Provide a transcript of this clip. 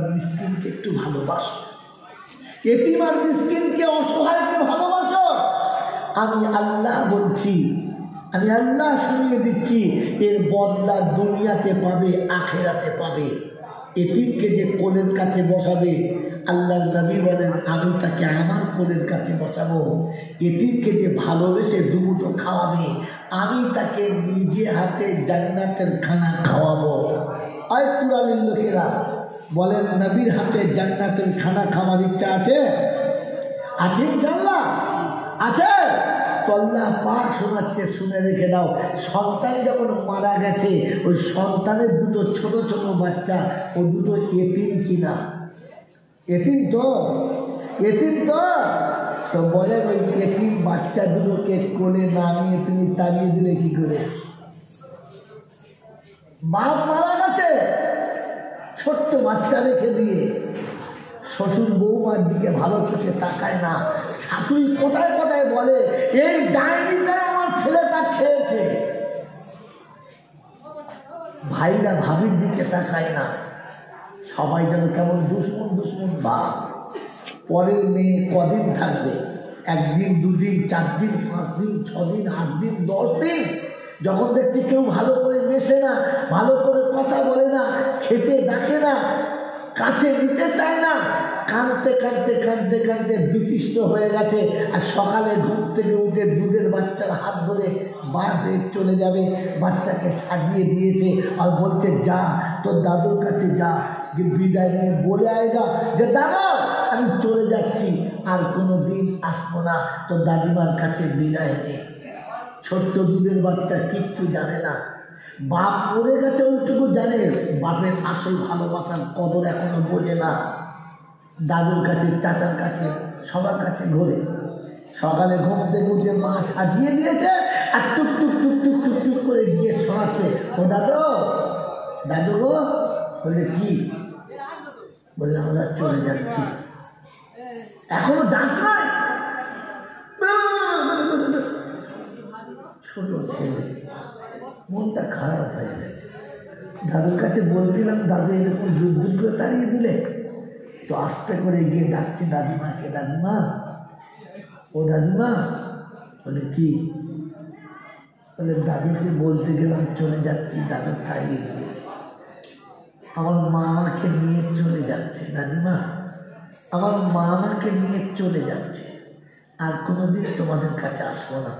মিসকিনকে একটু ভালোবাসো, এতিম আর মিসকিনকে অসহায়কে ভালোবাসো। আমি আল্লাহ বলছি, আমি আল্লাহ শুনিয়ে দিচ্ছি, এর বদলা দুনিয়াতে পাবে, আখেরাতে পাবে। এতিমকে যে কোলের কাছে বসাবে, আল্লাহর নবী বলেন আমি তাকে আমার কোলের কাছে বসাবো। এতিমকে যে ভালোবেসে দুমুঠো খাওয়াবে, আমি তাকে নিজে হাতে জান্নাতের খানা খাওয়াবো। আয় কুরানির লোকেরা বলেন, নবীর হাতে জান্নাতের খানা খাওয়ার ইচ্ছা আছে? আছে ইনশাআল্লাহ? আছে তো? আল্লাহ পাক শোনাচ্ছে, শুনে রেখে দাও। সন্তান যখন মারা গেছে, ওই সন্তানের দুটো ছোট ছোট বাচ্চা, ও দুটো এতিম কিনা? এতিম তো, এতিম তো। তো বলেন ওই এতিম বাচ্চা দুটোকে কোলে নামিয়ে তুমি তাড়িয়ে দিলে কি করে? বাপ মারা গেছে, ছোট্ট বাচ্চা রেখে দিয়ে শ্বশুর বৌমার দিকে ভালো চোখে তাকায় না, শাশুড়ি কোথায় কোথায় বলে এই ডাইনিটাই আমার ছেলেটা খেয়েছে। ভাইরা ভাবির দিকে তাকায় না, সবাই যেন কেমন দুশ্মন দুশ্মন ভাব। পরের মেয়ে কদিন থাকবে? একদিন, দুদিন, 4 দিন, 5 দিন, 6 দিন, 8 দিন, 10 দিন। যখন দেখছি কেউ ভালো করে মেশে না, ভালো করে কথা বলে না, খেতে ডাকে না, কাছে নিতে চায় না, কাঁদতে কাঁদতে কাঁদতে কাঁদতে বিতৃষ্ট হয়ে গেছে। আর সকালে ঘুম থেকে উঠে দুধের বাচ্চার হাত ধরে বার হয়ে চলে যাবে, বাচ্চাকে সাজিয়ে দিয়েছে আর বলছে যা তোর দাদুর কাছে যা, যে বিদায় নিয়ে বলে আয়গা যে দাদা আমি চলে যাচ্ছি, আর কোনো দিন আসবো না, তোর দাদিমার কাছে বিদায় নিয়ে। ছোট্ট দুধের বাচ্চা কিচ্ছু জানে না, বাপ পড়ে গেছে ওইটুকু জানে, বাপের আসল ভালোবাসার কদর এখনো বোঝে না। দাদুর কাছে, চাচার কাছে, সবার কাছে ঘোরে। সকালে ঘুম থেকে উঠে মা সাজিয়ে দিয়েছে আর টুক টুক টুক টুক টুক টুক করে গিয়ে শোনাচ্ছে, ও দাদু, দাদু গো। বলে কি? বলে আমরা চলে যাচ্ছি। এখনো যাস না? ছোট ছেলে, মনটা খারাপ হয়ে গেছে। দাদুর কাছে বলছিলাম দাদু এরকম দূর দূর করে তাড়িয়ে দিলে। তো আস্তে করে গিয়ে ডাকছি দাদিমাকে, দাদিমা, ও দাদিমা। বলে কি? বলে দাদুকে বলতে গেলাম চলে যাচ্ছি, দাদু তাড়িয়ে দিয়েছে। আমার মা আমাকে নিয়ে চলে যাচ্ছে দাদিমা, আমার মা আমাকে নিয়ে চলে যাচ্ছে, আর কোনোদিন তোমাদের কাছে আসবো না।